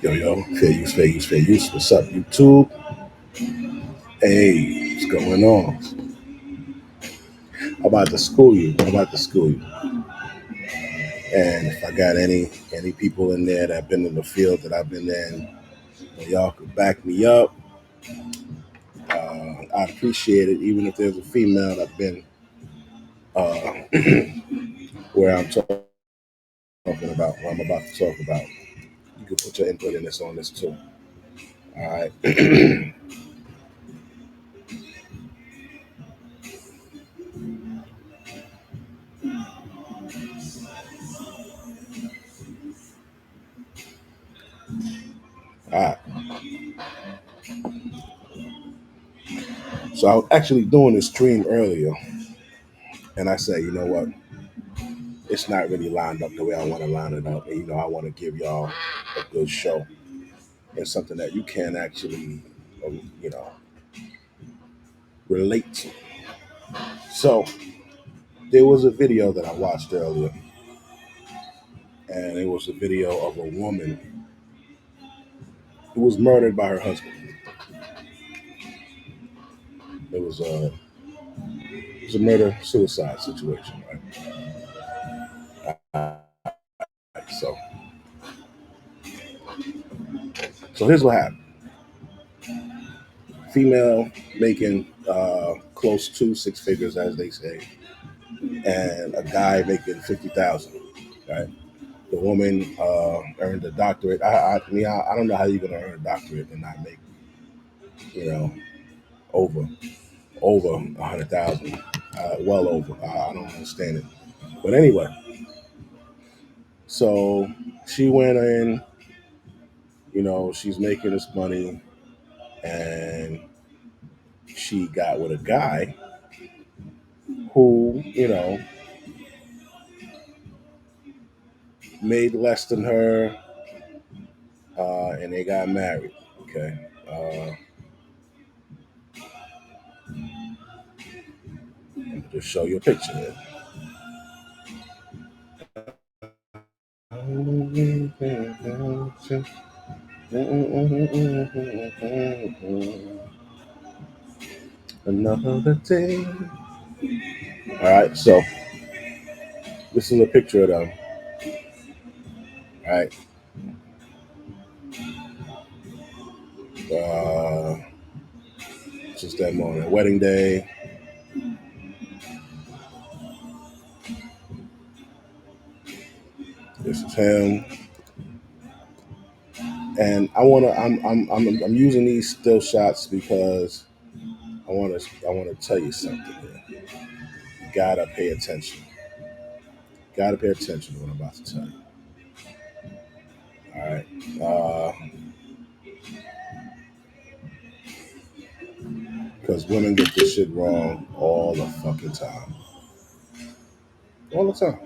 Yo, fair use. What's up, YouTube? Hey, what's going on? I'm about to school you. I'm about to school you. And if I got any people in there that have been in the field that I've been in, y'all could back me up. I'd appreciate it, even if there's a female that's been uh, where I'm talking about, what I'm about to talk about. You can put your input in this on this too. All right. All right. So I was actually doing this stream earlier, and I said, you know what? It's not really lined up the way I want to line it up. And, I want to give y'all a good show and something that you can actually, you know, relate to. So there was a video that I watched earlier, and it was a video of a woman who was murdered by her husband. It was a murder suicide situation, right? So here's what happened: female making close to six figures, as they say, and a guy making 50,000. Right? The woman earned a doctorate. I don't know how you're gonna earn a doctorate and not make you know over 100,000, well over. I don't understand it, but anyway, so she went in. She's making this money, and she got with a guy who made less than her, and they got married. Okay. Just show you a picture there. Another day. All right, so this is a picture of them. All right, uh, just them on their wedding day. This is him, and I'm using these still shots because I want to tell you something here. You gotta pay attention. Gotta pay attention to what I'm about to tell you. All right. Because women get this shit wrong all the fucking time. All the time.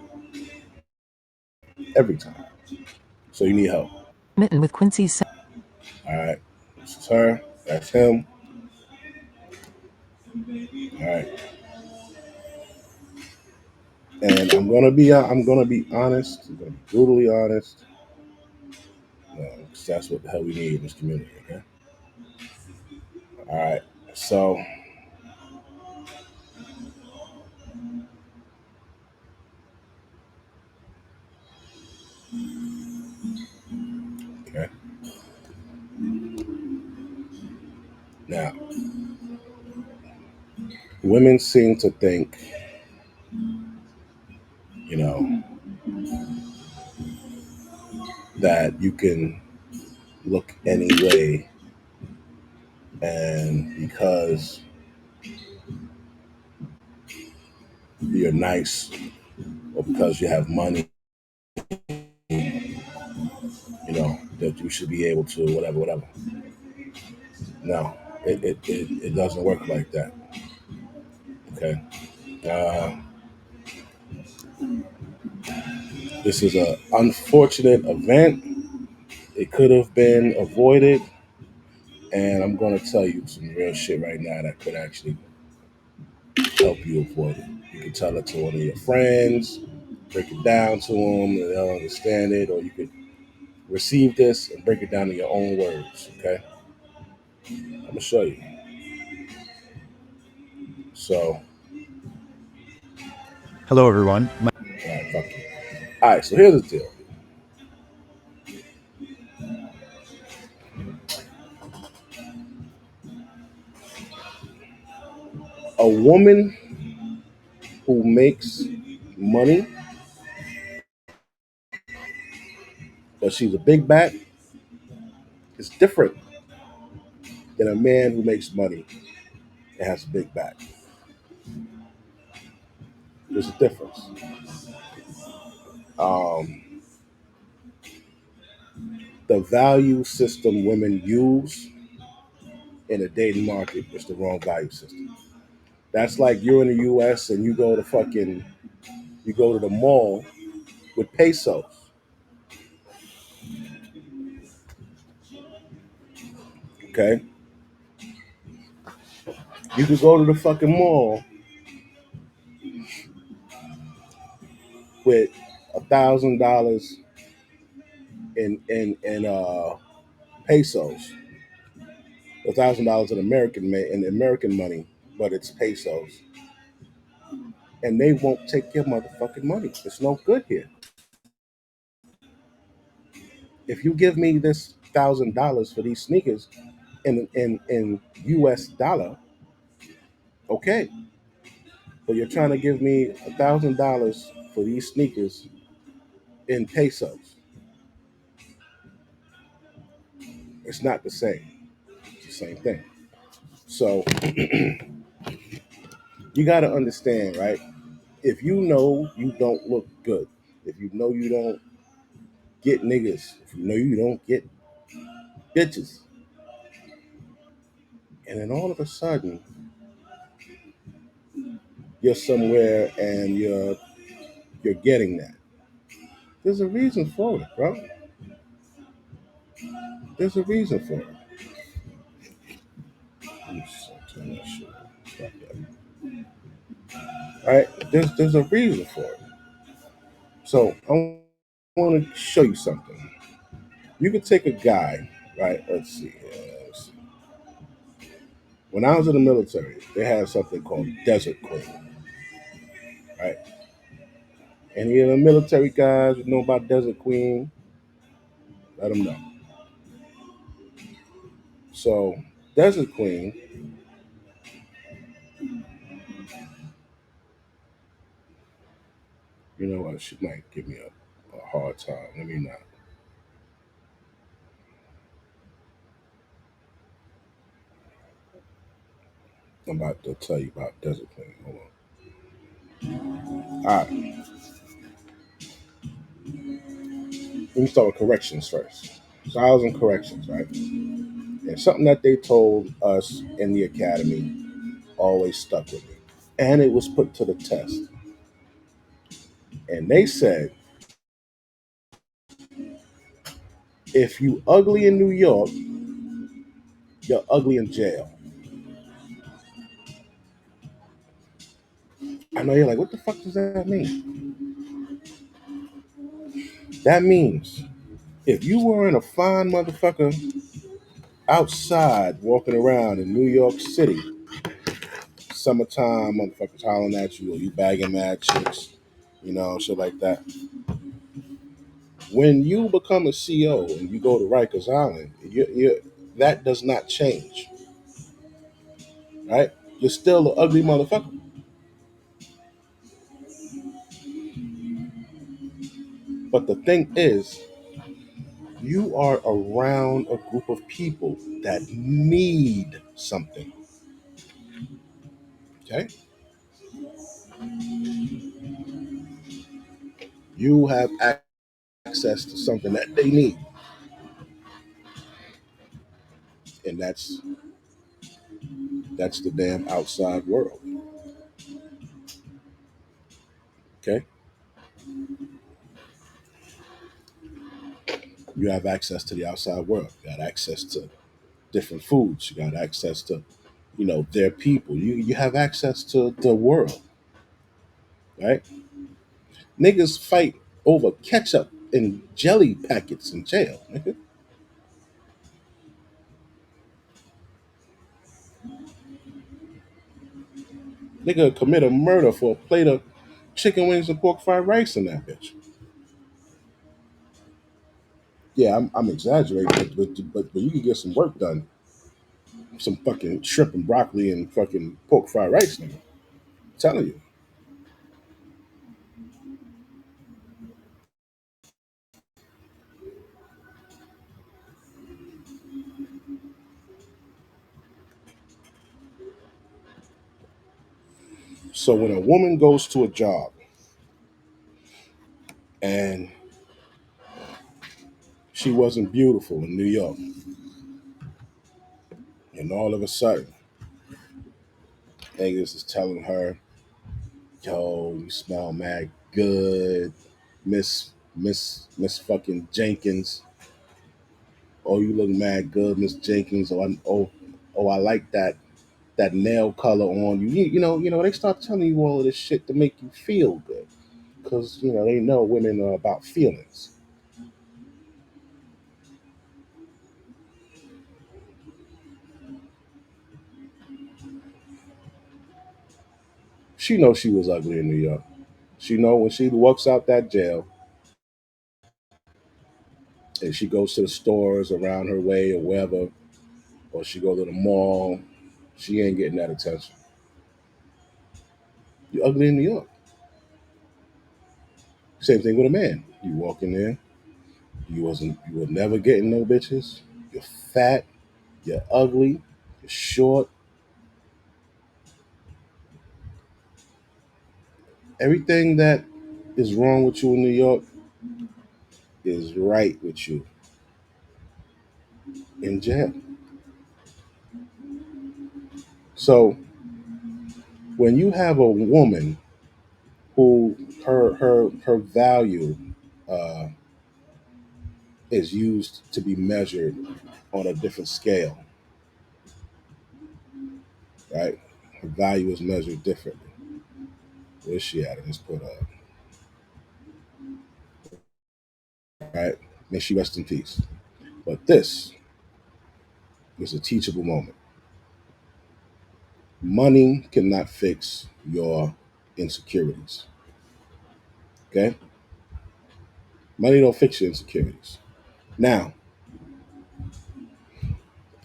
Every time. So you need help. Mitten with Quincy. All right. This is her. That's him. All right. And I'm gonna be honest. I'm gonna be brutally honest. Because that's what the hell we need in this community. Okay. All right. So okay. Now, women seem to think, you know, that you can look any way, and because you're nice or because you have money, that you should be able to whatever. No, it doesn't work like that. Okay. Uh, this is a unfortunate event. It could have been avoided, and I'm going to tell you some real shit right now that could actually help you avoid it. You can tell it to one of your friends, break it down to them, and they'll understand it, or you could Receive this and break it down in your own words. Okay, I'm gonna show you. So, Hello, everyone. all right, fuck you. All right, so here's the deal. A woman who makes money, but she's a big back, is different than a man who makes money and has a big back. There's a difference. Um, the value system women use in the dating market is the wrong value system. That's like you're in the U.S. and you go to the mall with pesos. Okay, you could go to the fucking mall with $1,000 in pesos, $1,000 in in American money, but it's pesos, and they won't take your motherfucking money. It's no good here. If you give me this $1,000 for these sneakers in U.S. dollar, okay, but you're trying to give me $1,000 for these sneakers in pesos. It's not the same. It's the same thing. So you got to understand, right? If you know you don't look good, if you know you don't get niggas, if you know you don't get bitches, and then all of a sudden you're somewhere and you're getting that. There's a reason for it, bro. There's a reason for it. Let me turn that shit off. Stop that. All right, there's a reason for it. So I want to show you something. You could take a guy, right? Let's see. Let's see. When I was in the military, they had something called Desert Queen, right? Any of the military guys who know about Desert Queen, let them know. So, Desert Queen, you know what? She might give me a hard time. Let me not. I'm about to tell you about Desert Queen. Hold on. All right. Let me start with corrections first. So, I was in corrections, right? And something that they told us in the academy always stuck with me. And it was put to the test. And they said, if you ugly in New York, you're ugly in jail. I know you're like, what the fuck does that mean? That means if you weren't a fine motherfucker outside walking around in New York City, summertime, motherfuckers hollering at you, or you bagging mad chicks, shit like that. When you become a CO and you go to Rikers Island, that does not change, right? You're still an ugly motherfucker. But the thing is, you are around a group of people that need something. Okay? You have access to something that they need, and that's the damn outside world. Okay? You have access to the outside world. You got access to different foods. You got access to, their people. You have access to the world, right? Niggas fight over ketchup in jelly packets in jail. Nigga, nigga commit a murder for a plate of chicken wings and pork fried rice in that bitch. Yeah, I'm exaggerating, but you can get some work done. Some fucking shrimp and broccoli and fucking pork fried rice, nigga. I'm telling you. So when a woman goes to a job and she wasn't beautiful in New York, and all of a sudden, niggas is telling her, "Yo, you smell mad good, Miss fucking Jenkins. Oh, you look mad good, Miss Jenkins. Oh, I like that nail color on you. You know, they start telling you all of this shit to make you feel good because they know women are about feelings. She knows she was ugly in New York. She know when she walks out that jail and she goes to the stores around her way or wherever, or she go to the mall, she ain't getting that attention. You ugly in New York. Same thing with a man. You walk in there, you were never getting no bitches. You're fat, you're ugly, you're short. Everything that is wrong with you in New York is right with you in jail. So when you have a woman who her value uh, is used to be measured on a different scale, right? Her value is measured differently. Where's she at? I just put right. May she rest in peace. But this is a teachable moment. Money cannot fix your insecurities. Okay, money don't fix your insecurities. Now,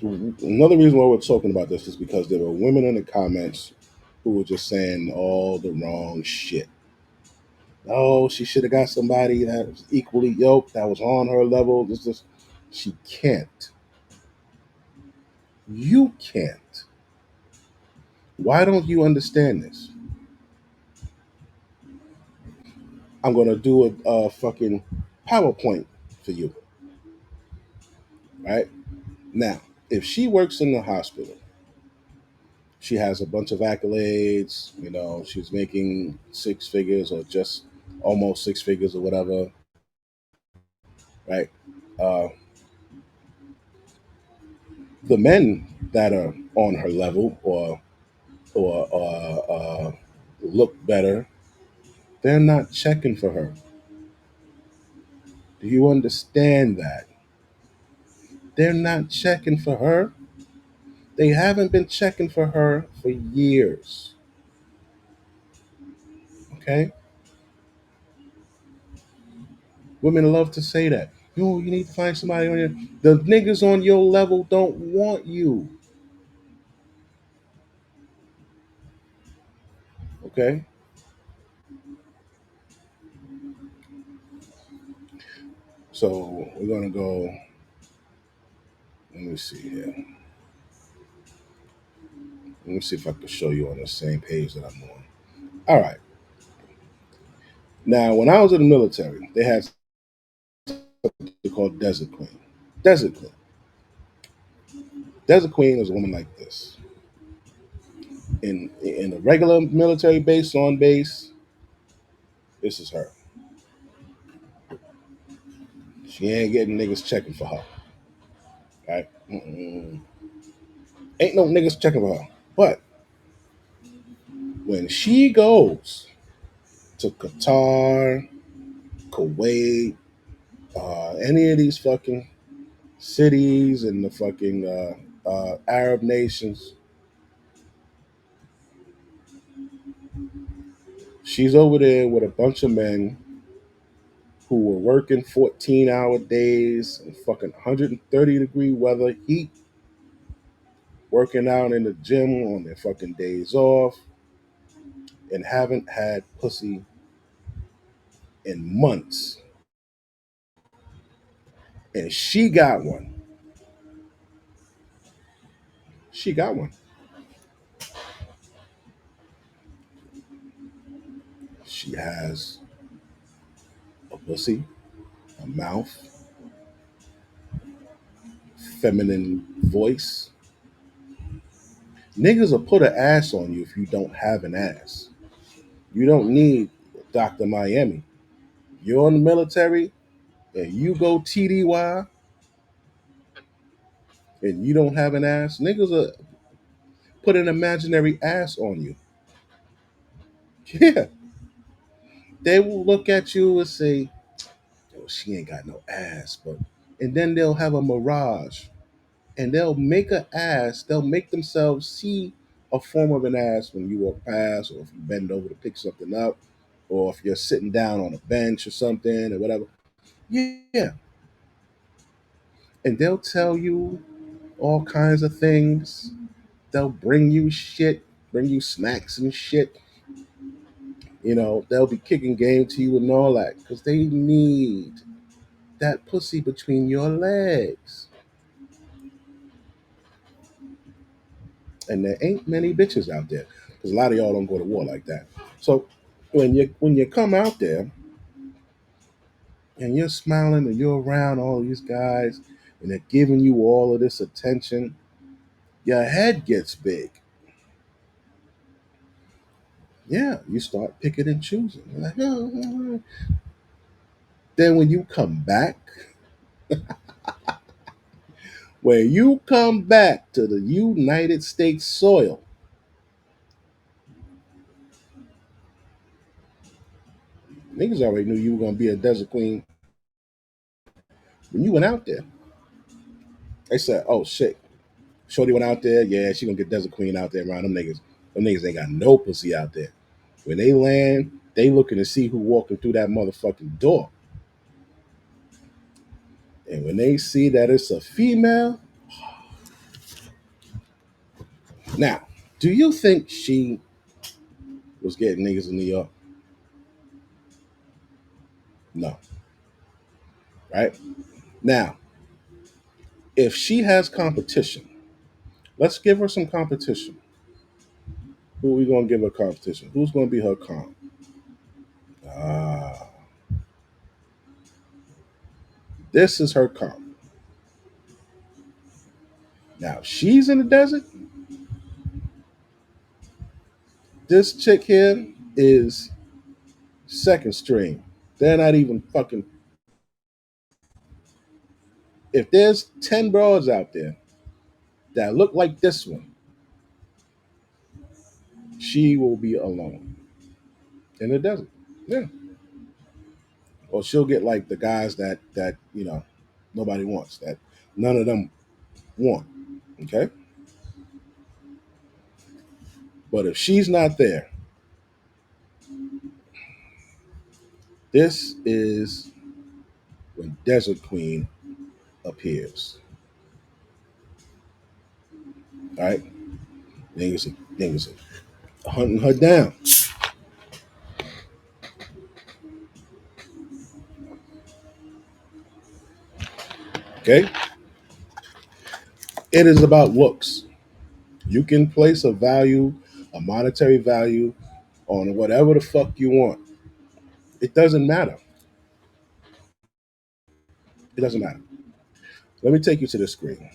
another reason why we're talking about this is because there were women in the comments who were just saying all the wrong shit. Oh, she should have got somebody that was equally yoked, that was on her level. This, she can't. You can't. Why don't you understand this? I'm gonna do a fucking PowerPoint for you, right? Now, if she works in the hospital, she has a bunch of accolades. She's making six figures or just almost six figures or whatever, right? Uh, the men that are on her level or look better, they're not checking for her. Do you understand that? They're not checking for her. They haven't been checking for her for years. Okay? Women love to say that. Yo, you need to find somebody on your. The niggas on your level don't want you. Okay? So we're gonna go. Let me see here. Let me see if I can show you on the same page that I'm on. All right. Now, when I was in the military, they had something called Desert Queen. Desert Queen. Desert Queen is a woman like this. In a regular military base on base, this is her. She ain't getting niggas checking for her. Right? Ain't no niggas checking for her. But when she goes to Qatar, Kuwait, Any of these fucking cities and the fucking Arab nations, she's over there with a bunch of men who were working 14-hour days in fucking 130-degree weather, heat, working out in the gym on their fucking days off, and haven't had pussy in months. And she got one. She got one. She has a pussy, a mouth, feminine voice. Niggas will put an ass on you if you don't have an ass. You don't need Dr. Miami. You're in the military and you go TDY and you don't have an ass, niggas will put an imaginary ass on you. Yeah. They will look at you and say, oh, she ain't got no ass, but and then they'll have a mirage and they'll make an ass, they'll make themselves see a form of an ass when you walk past or if you bend over to pick something up or if you're sitting down on a bench or something or whatever. Yeah. And they'll tell you all kinds of things. They'll bring you shit, bring you snacks and shit. You know, they'll be kicking game to you and all that because they need that pussy between your legs. And there ain't many bitches out there because a lot of y'all don't go to war like that. So when you come out there and you're smiling and you're around all these guys and they're giving you all of this attention, your head gets big. Yeah, you start picking and choosing. You're like, oh. Then when you come back to the United States soil, niggas already knew you were gonna be a desert queen when you went out there. They said, "Oh shit, Shorty went out there. Yeah, she gonna get desert queen out there around them niggas. Them niggas ain't got no pussy out there. When they land, they looking to see who walking through that motherfucking door. And when they see that it's a female, now, do you think she was getting niggas in New York? No, right? Now, if she has competition, let's give her some competition. Who are we gonna give her competition? Who's gonna be her comp? Ah, this is her comp. Now, if she's in the desert. This chick here is second string. They're not even fucking. If there's 10 broads out there that look like this one, she will be alone in the desert. Yeah. Or she'll get like the guys that nobody wants, that none of them want. Okay. But if she's not there, this is when Desert Queen appears. All right. Niggas are hunting her down. Okay. It is about looks. You can place a value, a monetary value, on whatever the fuck you want. It doesn't matter. It doesn't matter. Let me take you to the screen.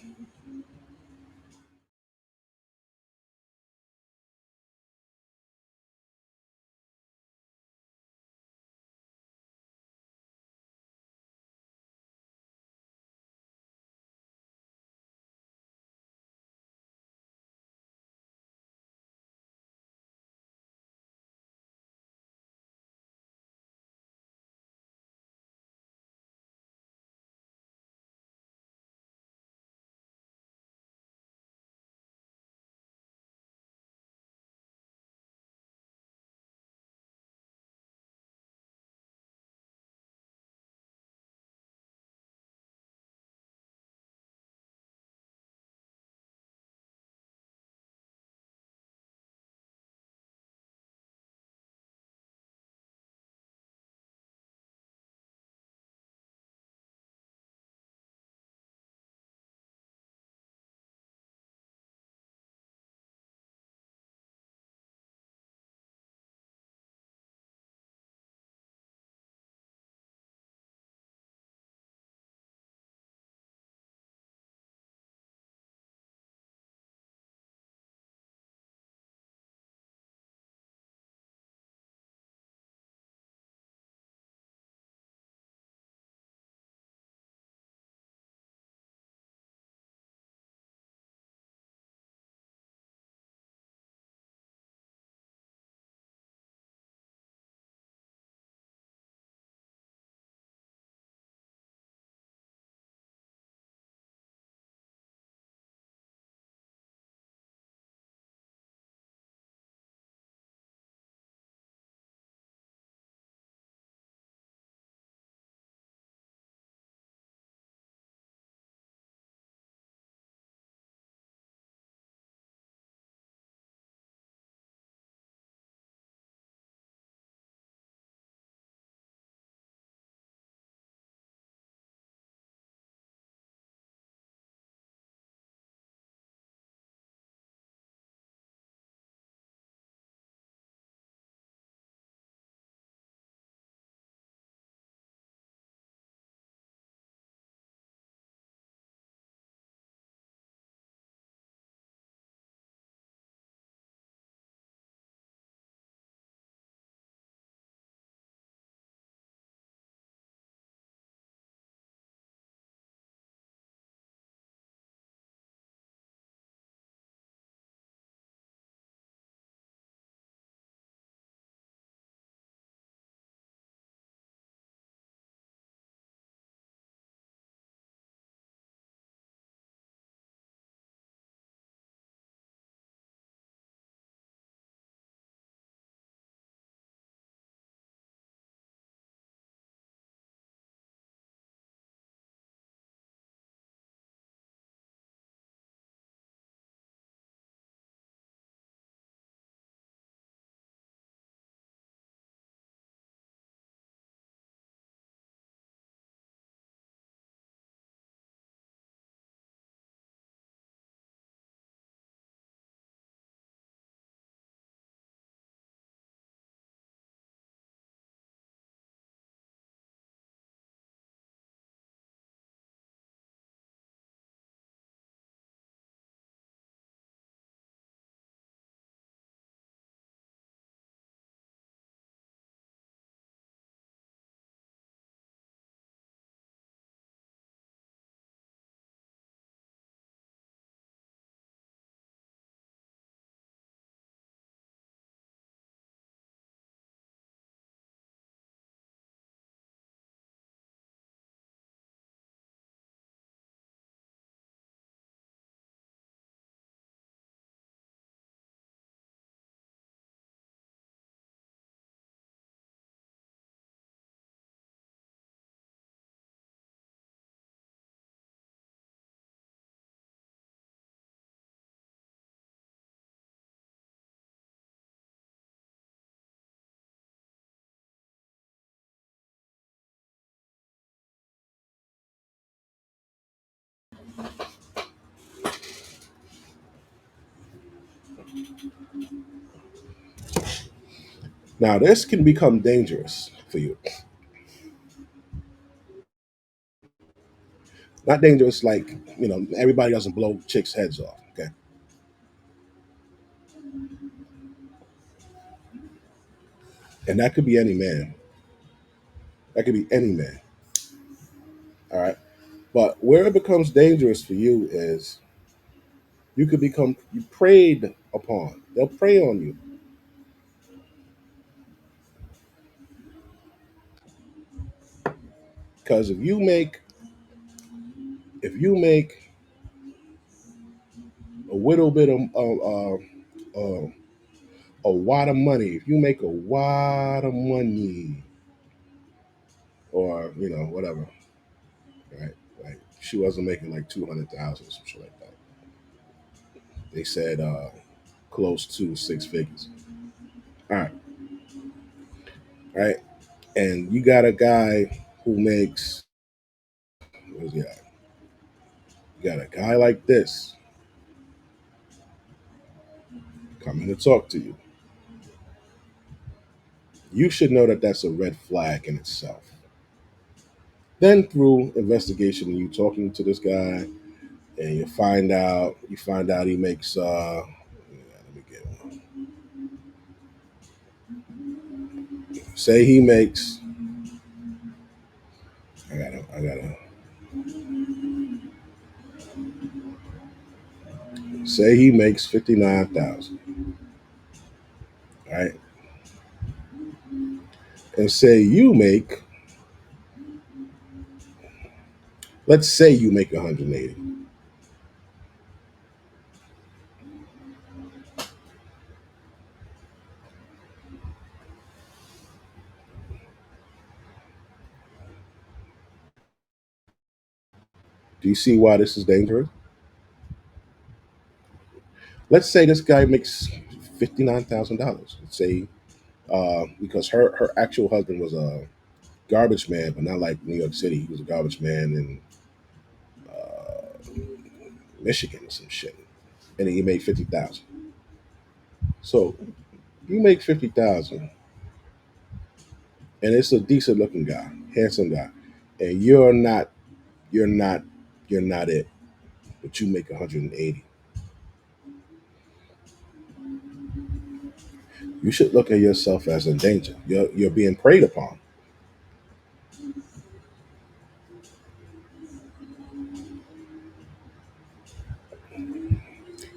Now, this can become dangerous for you. Not dangerous like, everybody doesn't blow chicks' heads off. Okay. And that could be any man. That could be any man. All right. But where it becomes dangerous for you is you could become you preyed upon. They'll prey on you. Because if you make a little bit of a wad of money, if you make a wad of money, or whatever, right? Like she wasn't making like 200,000 or some shit like that. They said close to six figures. All right, right, and you got a guy who makes where's he at? You got a guy like this coming to talk to you. You should know that that's a red flag in itself. Then through investigation, you talking to this guy, and you find out he makes. Let me get one. Say he makes. I gotta. Say he makes 59,000, right? And say you make. Let's say you make 180. Do you see why this is dangerous? Let's say this guy makes $59,000. Let's say because her actual husband was a garbage man, but not like New York City. He was a garbage man in Michigan or some shit, and he made 50,000. So you make 50,000, and it's a decent looking guy, handsome guy, and you're not, you're not it, but you make 180. You should look at yourself as in danger. You're being preyed upon,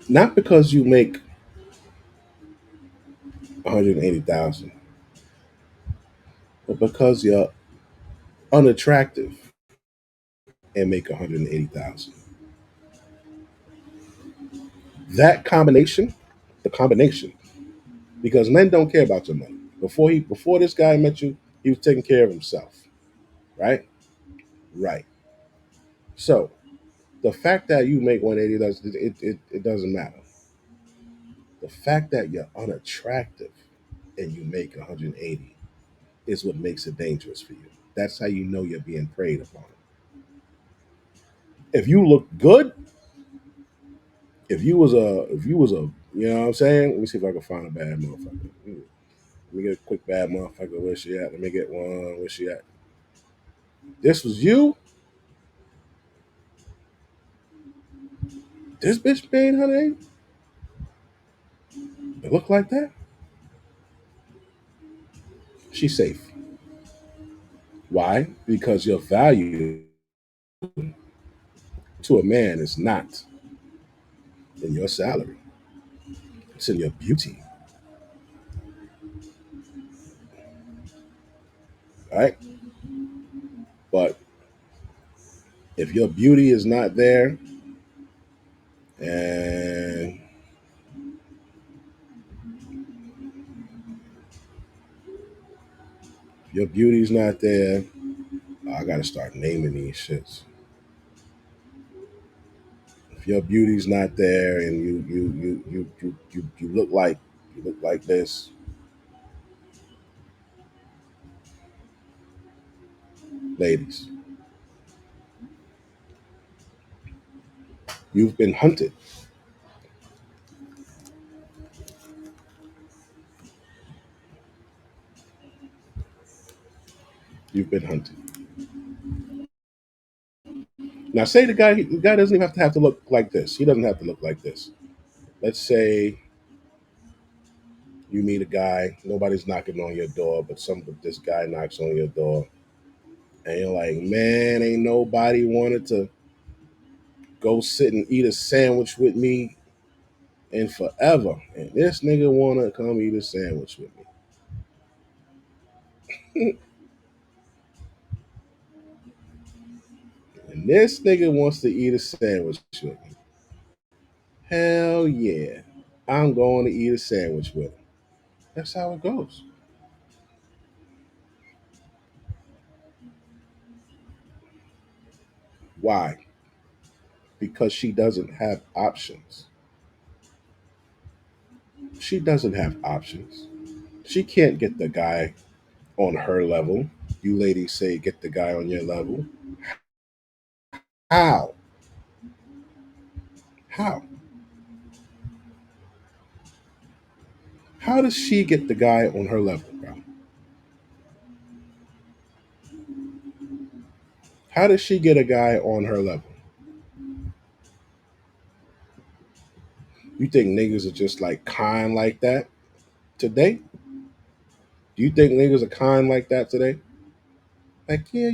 not because you make 180,000, but because you're unattractive and make 180,000. That combination, the combination, because men don't care about your money. Before this guy met you, he was taking care of himself, right? Right. So the fact that you make 180 does it doesn't matter. The fact that you're unattractive and you make 180 is what makes it dangerous for you. That's how you know you're being preyed upon. If you look good, if you was a you know what I'm saying? Let me see if I can find a bad motherfucker. Let me get a quick bad motherfucker. Where she at? Let me get one. Where she at? This was you? This bitch paying 180? It look like that? She's safe. Why? Because your value to a man is not in your salary. It's in your beauty. Right? But if your beauty is not there and your beauty's not there, I gotta start naming these shits. If your beauty's not there and you look like this, ladies, you've been hunted. You've been hunted. Now, say the guy doesn't even have to look like this. He doesn't have to look like this. Let's say you meet a guy, nobody's knocking on your door, but this guy knocks on your door, and you're like, man, ain't nobody wanted to go sit and eat a sandwich with me in forever, and this nigga wanna come eat a sandwich with me, and this nigga wants to eat a sandwich with me. Hell yeah, I'm going to eat a sandwich with him. That's how it goes. Why? Because she doesn't have options. She doesn't have options. She can't get the guy on her level. You ladies say get the guy on your level. How? How? How does she get the guy on her level, bro? How does she get a guy on her level? You think niggas are just like kind like that today? Do you think niggas are kind like that today? Like, yeah,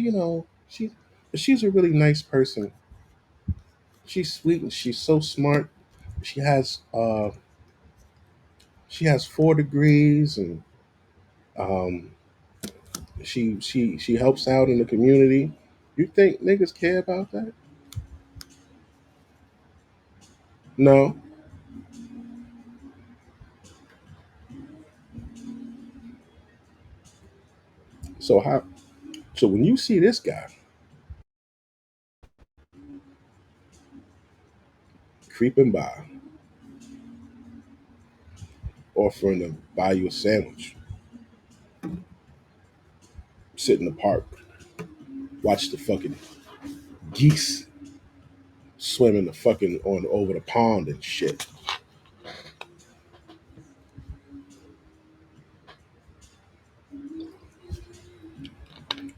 she's a really nice person. She's sweet and she's so smart. She has uh she has 4 degrees and um she helps out in the community. You think niggas care about that? No. So how so when you see this guy creeping by, offering to buy you a sandwich, sit in the park, watch the fucking geese swimming the fucking on over the pond and shit.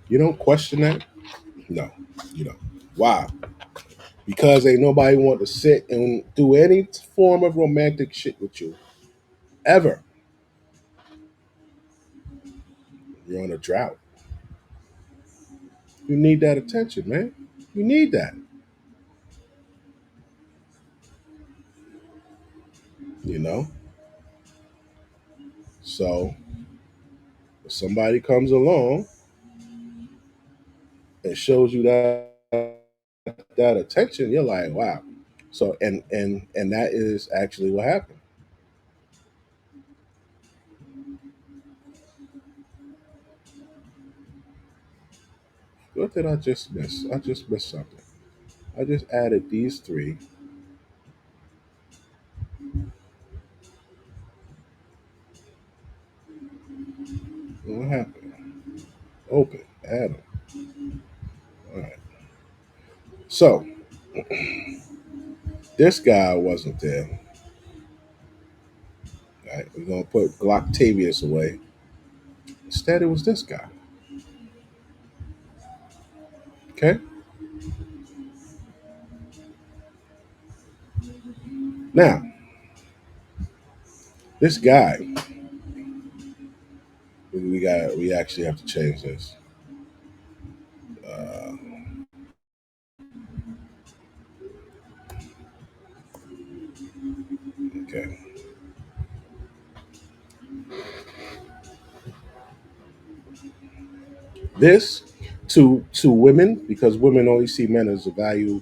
You don't question that? No, you don't. Why? Because ain't nobody want to sit and do any form of romantic shit with you ever. You're on a drought. You need that attention, man. You need that. You know. So if somebody comes along and shows you that attention, you're like, wow. So and that is actually what happened. What did I just miss? I just missed something. I just added these three. What happened? Open. Add them. All right. So this guy wasn't there. Right? We're gonna put Glocktavius away. Instead, it was this guy. Okay. Now, this guy, we actually have to change this. Uh, okay. This to women because women only see men as a value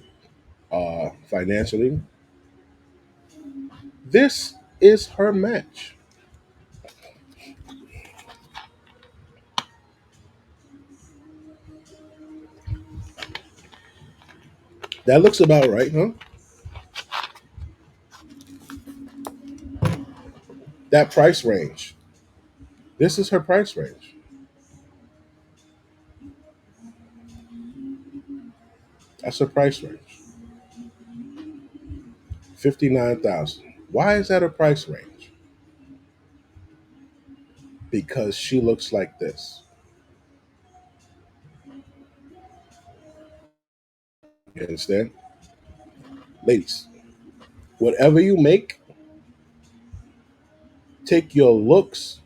financially. This is her match. That looks about right, huh? That price range. This is her price range. That's her price range. 59,000. Why is that a price range? Because she looks like this. You understand? Ladies, whatever you make, take your looks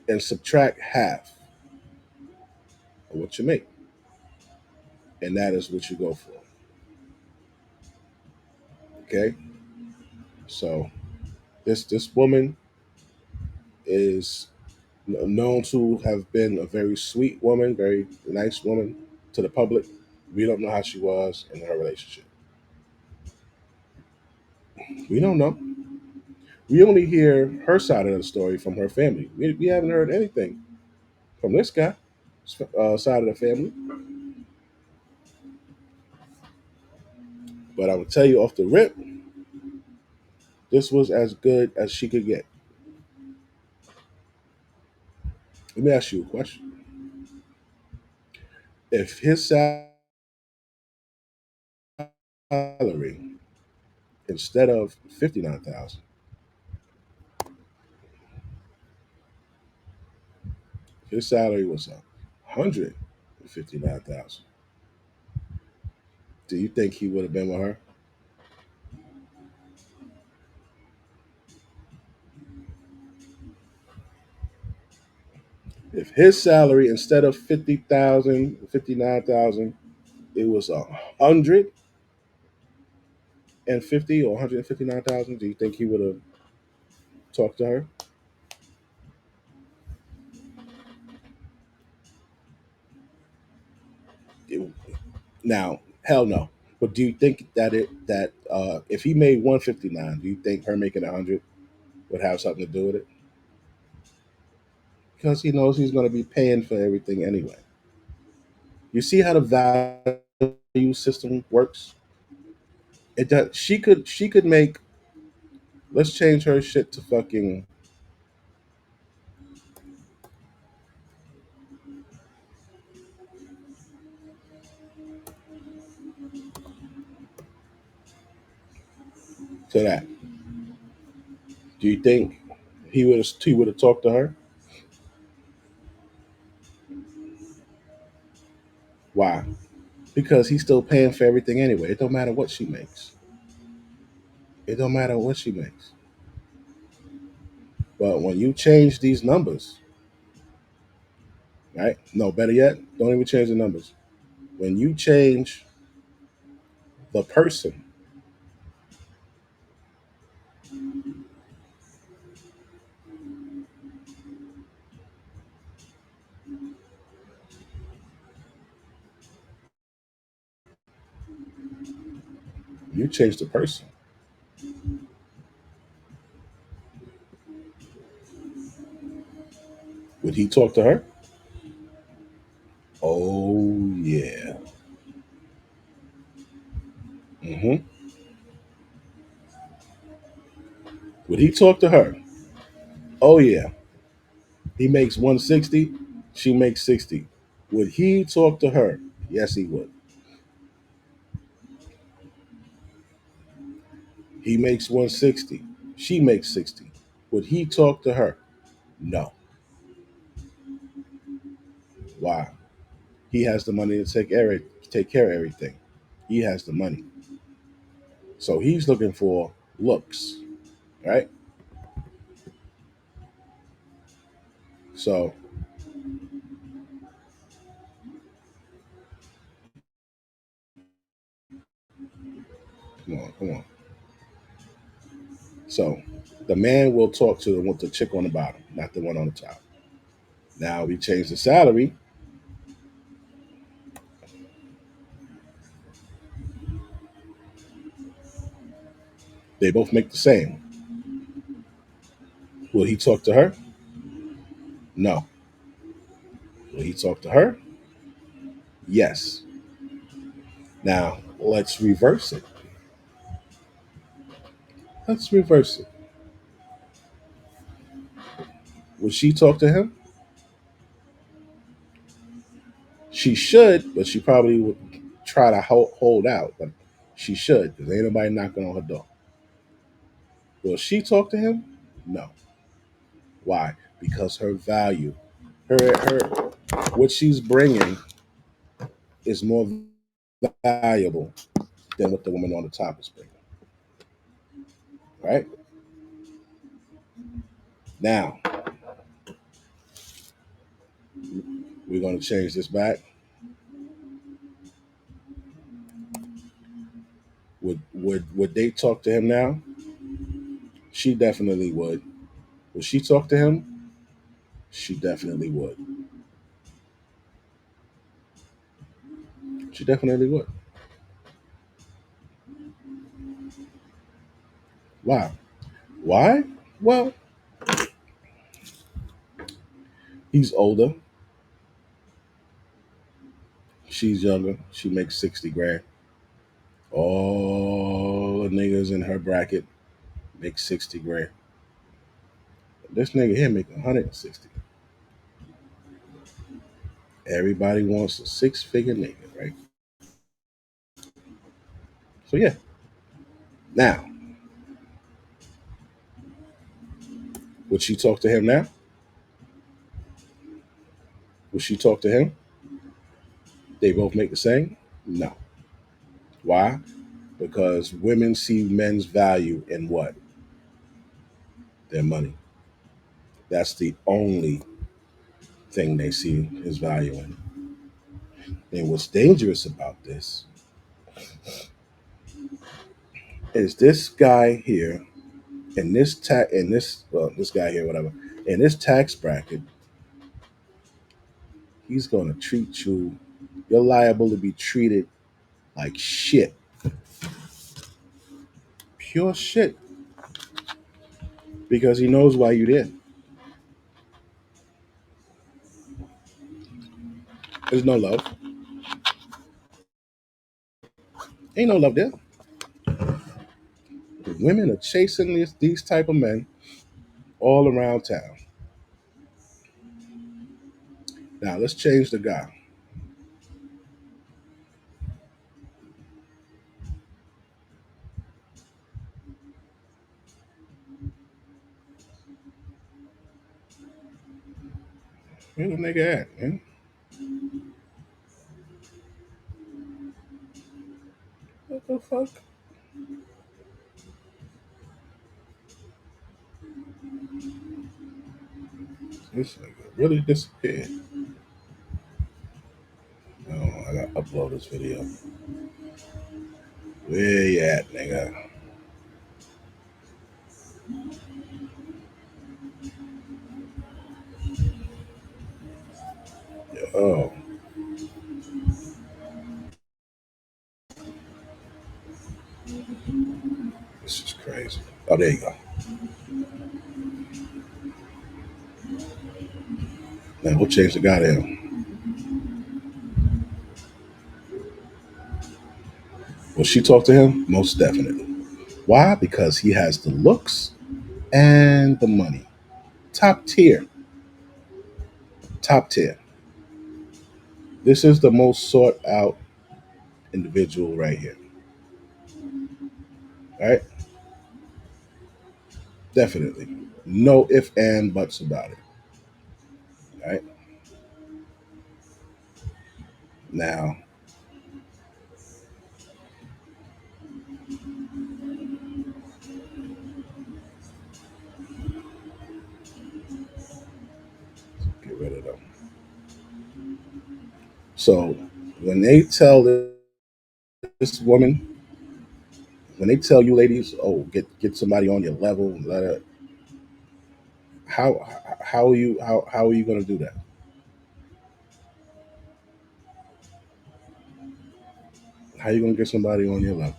and subtract half of what you make. And that is what you go for. Okay? So this woman is known to have been a very sweet woman, very nice woman to the public. We don't know how she was in her relationship. We don't know. We only hear her side of the story from her family. We haven't heard anything from this guy side of the family. But I would tell you off the rip, this was as good as she could get. Let me ask you a question. If his salary, instead of 59,000, his salary was 159,000, do you think he would have been with her? If his salary, instead of 50,000, 59,000, it was 150 or 159,000, do you think he would have talked to her? It- Now, hell no. But do you think that if he made 159, do you think her making 100 would have something to do with it? Because he knows he's going to be paying for everything anyway. You see how the value system works? It does. She could make. Let's change her shit to fucking to that. Do you think he would have talked to her? Why? Because he's still paying for everything anyway. It don't matter what she makes. It don't matter what she makes. But when you change these numbers, right? No, better yet, don't even change the numbers. When you change the person, you change the person. Would he talk to her? Oh yeah. hmm Would he talk to her? Oh yeah. He makes 160. She makes 60. Would he talk to her? Yes, he would. He makes 160. She makes 60. Would he talk to her? No. Why? He has the money to take care of everything. He has the money. So he's looking for looks, right? So come on, come on. So the man will talk to the chick on the bottom, not the one on the top. Now we change the salary. They both make the same. Will he talk to her? No. Will he talk to her? Yes. Now let's reverse it. Let's reverse it. Would she talk to him? She should, but she probably would try to hold out. But she should, because ain't nobody knocking on her door. Will she talk to him? No. Why? Because her value, her what she's bringing is more valuable than what the woman on the top is bringing. Right now, we're going to change this back. Would they talk to him now? She definitely would. Would she talk to him? She definitely would. She definitely would. Why? Why? Well, he's older. She's younger. She makes 60 grand. All the niggas in her bracket make 60 grand. This nigga here make 160. Everybody wants a six-figure nigga, right? So yeah. Now, would she talk to him now? Would she talk to him? They both make the same? No. Why? Because women see men's value in what? Their money. That's the only thing they see his value in. And what's dangerous about this is this guy here in this well, this guy here, whatever, in this tax bracket, he's gonna treat you, you're liable to be treated like shit. Pure shit. Because he knows why you did. There's no love. Ain't no love there. The women are chasing these type of men all around town. Now let's change the guy. Where the nigga at, man? What the fuck? This nigga really disappeared. Oh, I gotta upload this video. Where you at, nigga? Oh, this is crazy. Oh, there you go. Now we'll change the guy to him. Will she talk to him? Most definitely. Why? Because he has the looks and the money. Top tier. Top tier. This is the most sought out individual right here. Right? Definitely. No if and buts about it. Right? Now, get rid of them. So when they tell this woman, when they tell you ladies, oh, get somebody on your level, how how are you gonna do that? How are you gonna get somebody on your level?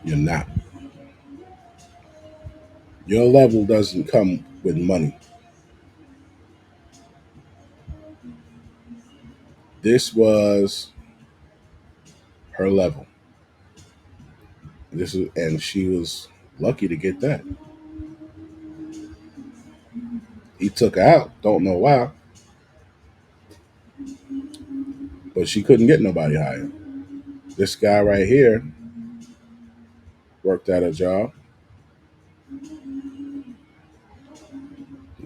You're not. Your level doesn't come with money. This was her level. This is, and she was lucky to get that. He took her out. Don't know why, but she couldn't get nobody higher. This guy right here worked at a job.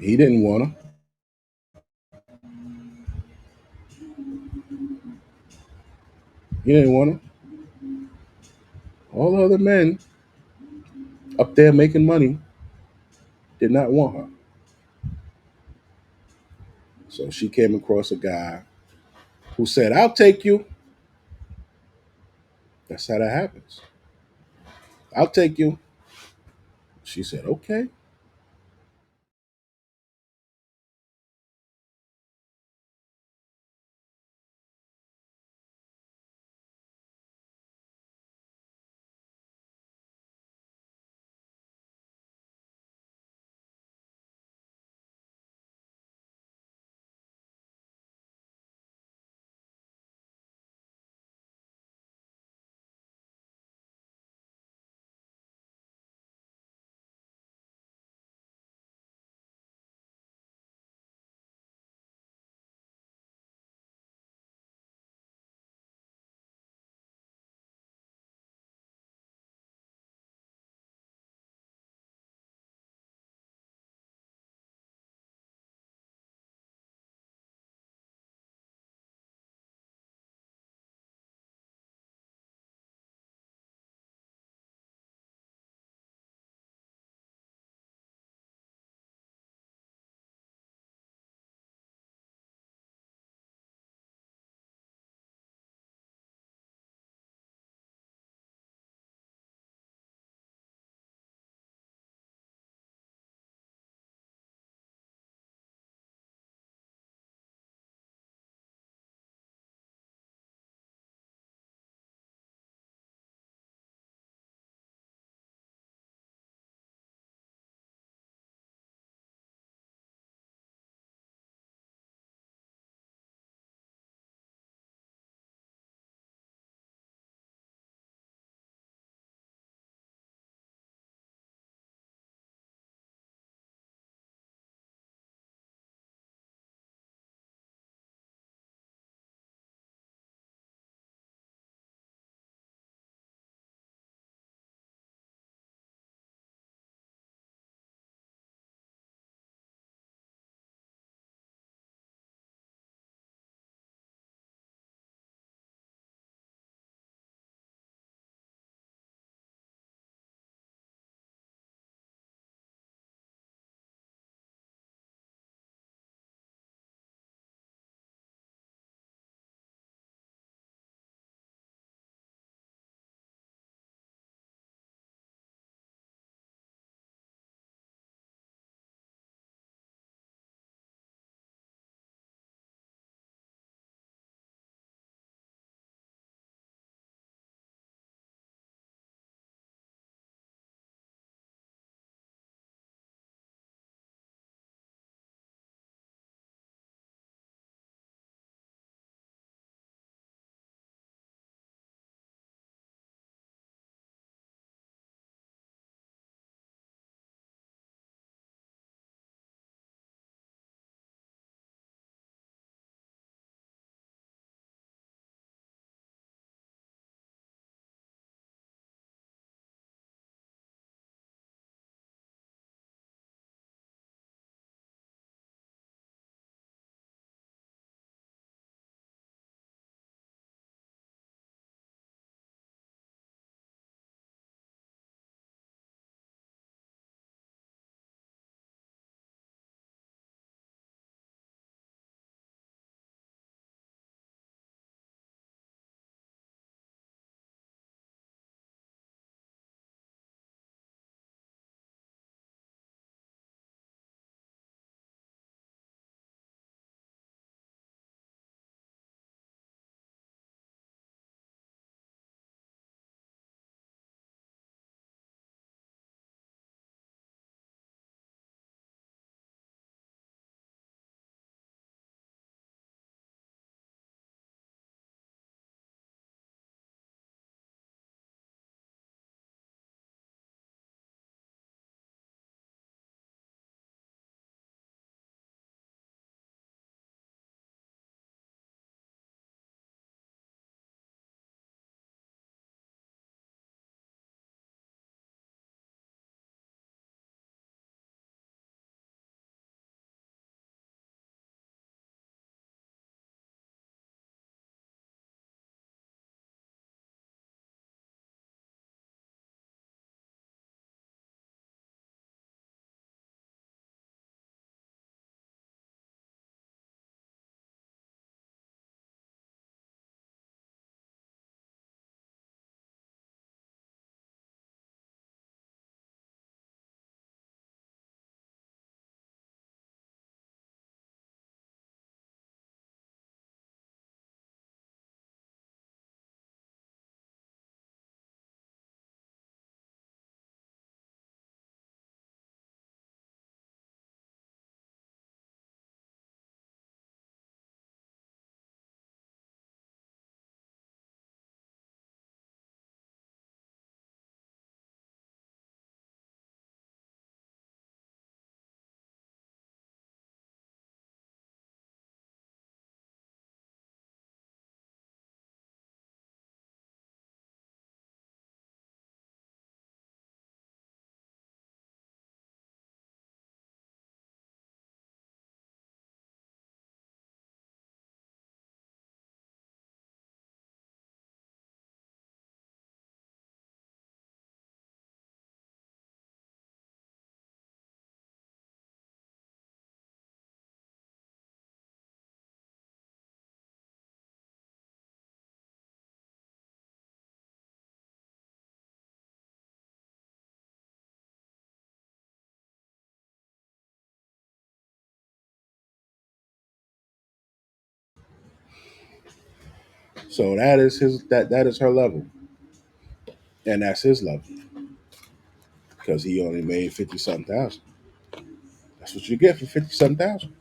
He didn't want her. He didn't want her. All the other men up there making money did not want her. So she came across a guy who said, I'll take you. That's how that happens. I'll take you. She said, okay. So that is that is her level, and that's his level because he only made 50 something thousand. That's what you get for 50 something thousand.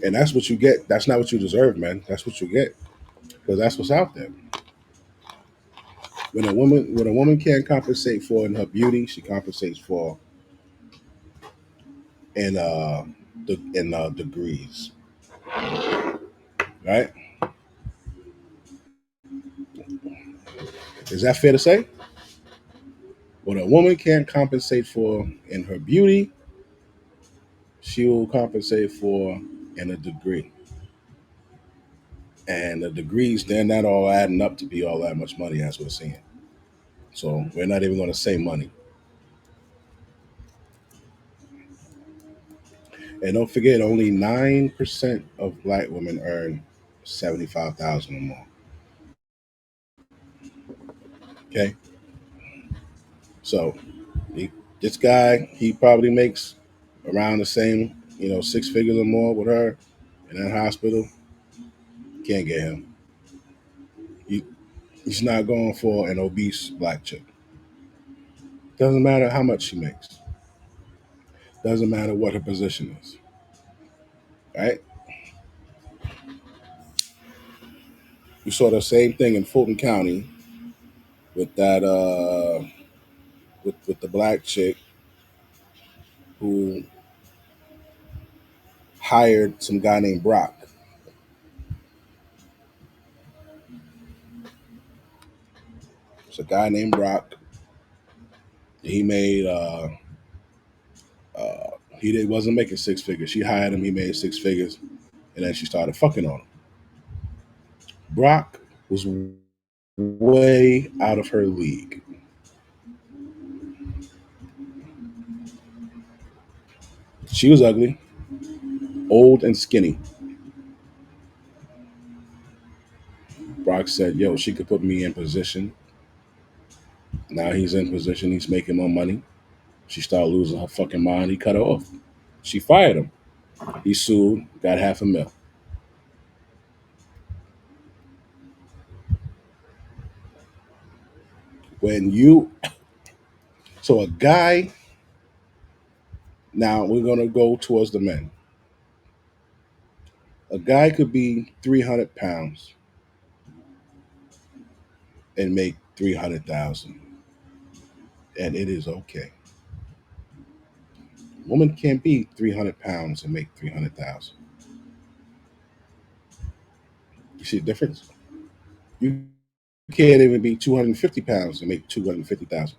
And that's what you get. That's not what you deserve, man. That's what you get because that's what's out there. When a woman can't compensate for in her beauty, she compensates for in degrees, right? Is that fair to say? What a woman can't compensate for in her beauty, she will compensate for in a degree. And the degrees, they're not all adding up to be all that much money as we're seeing. So we're not even going to say money. And don't forget, only 9% of black women earn 75,000 or more. Okay, so he, this guy, he probably makes around the same, 6 figures or more with her in that hospital. Can't get him. He, he's not going for an obese black chick. Doesn't matter how much she makes. Doesn't matter what her position is. Right? We saw the same thing in Fulton County with that with the black chick who hired some guy named Brock. It's a guy named Brock. He made wasn't making 6 figures. She hired him. He made 6 figures, and then she started fucking on him. Brock was way out of her league. She was ugly, old, and skinny. Brock said, "Yo, she could put me in position." Now he's in position. He's making more money. She started losing her fucking mind. He cut her off. She fired him. He sued, got half a mil. When you, so a guy, now we're going to go towards the men. A guy could be 300 pounds and make 300,000, and it is okay. Woman can't be 300 pounds and make 300,000. You see the difference? You can't even be 250 pounds and make 250,000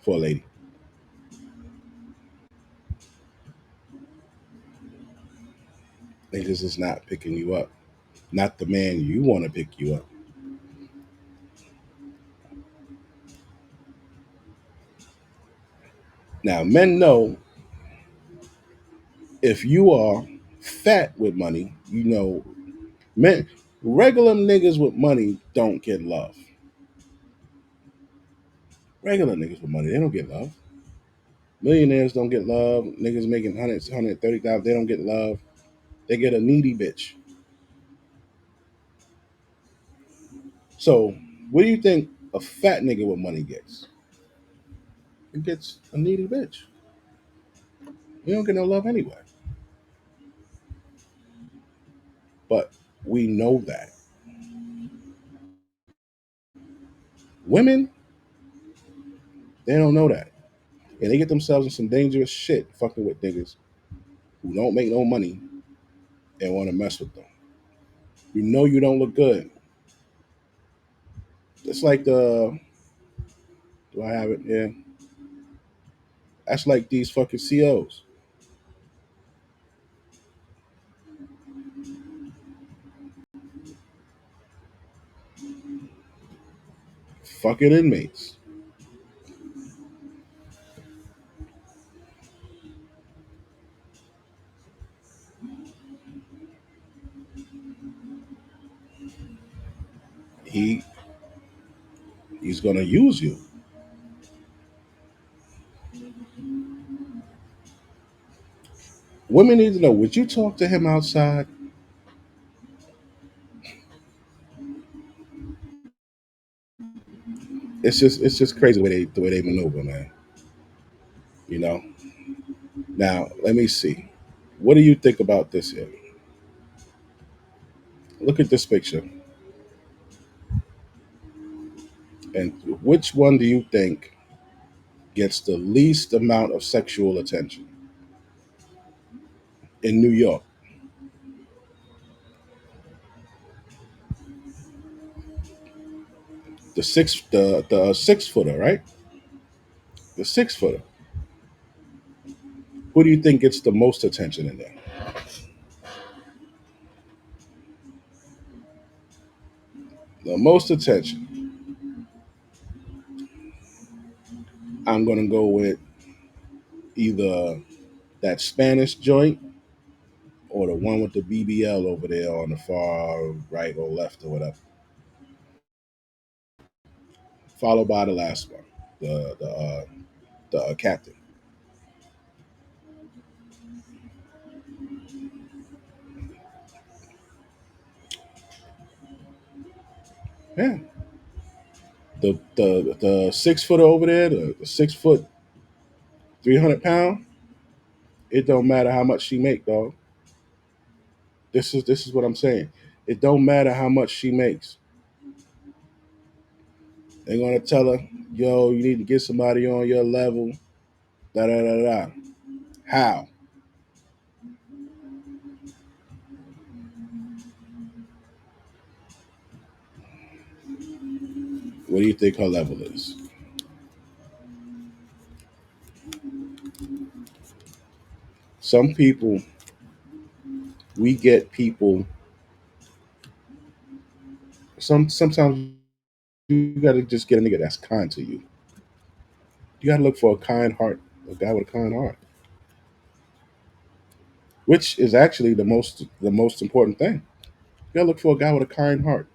for a lady. Niggas is not picking you up. Not the man you want to pick you up. Now, men know if you are fat with money, men, regular niggas with money don't get love. Regular niggas with money, they don't get love. Millionaires don't get love. Niggas making 130,000, they don't get love. They get a needy bitch. So, what do you think a fat nigga with money gets? He gets a needy bitch. He don't get no love anyway. But we know that. Women, they don't know that. And they get themselves in some dangerous shit fucking with niggas who don't make no money and want to mess with them. You know you don't look good. It's like do I have it? Yeah. That's like these fucking COs. Fucking inmates. He he's gonna use you. Women need to know: would you talk to him outside? It's just crazy the way they maneuver, man. You know. Now let me see. What do you think about this here? Look at this picture, and which one do you think gets the least amount of sexual attention in New York? The 6 footer, right? The 6 footer. Who do you think gets the most attention in there? The most attention. I'm gonna go with either that Spanish joint or the one with the BBL over there on the far right or left or whatever. Followed by the last one, the captain. Yeah, the 6 footer over there, the 6 foot, 300 pound. It don't matter how much she make, dog. This is what I'm saying. It don't matter how much she makes. They're gonna tell her, yo, you need to get somebody on your level. Da da da da. How? What do you think her level is? Some people, we get people. Sometimes you gotta just get a nigga that's kind to you. You gotta look for a kind heart, a guy with a kind heart, which is actually the most important thing. You gotta look for a guy with a kind heart.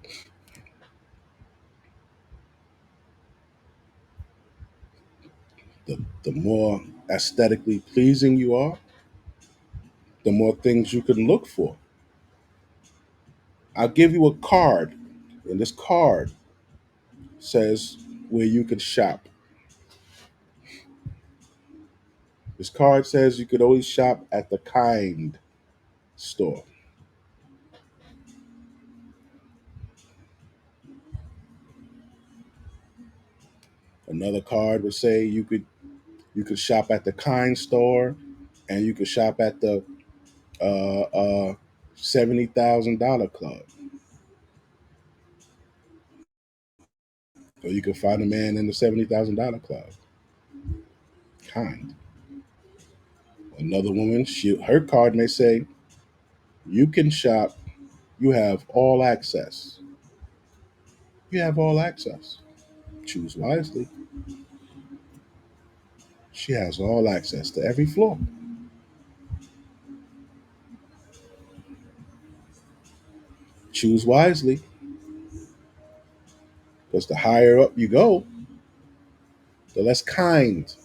The more aesthetically pleasing you are, the more things you can look for. I'll give you a card, and this card says where you can shop. This card says you could always shop at the Kind store. Another card would say you could shop at the Kind store, and you could shop at the $70,000 club, or you could find a man in the $70,000 club. Kind. Another woman, her card may say you can shop. You have all access. You have all access. Choose wisely. She has all access to every floor. Choose wisely, because the higher up you go, the less kind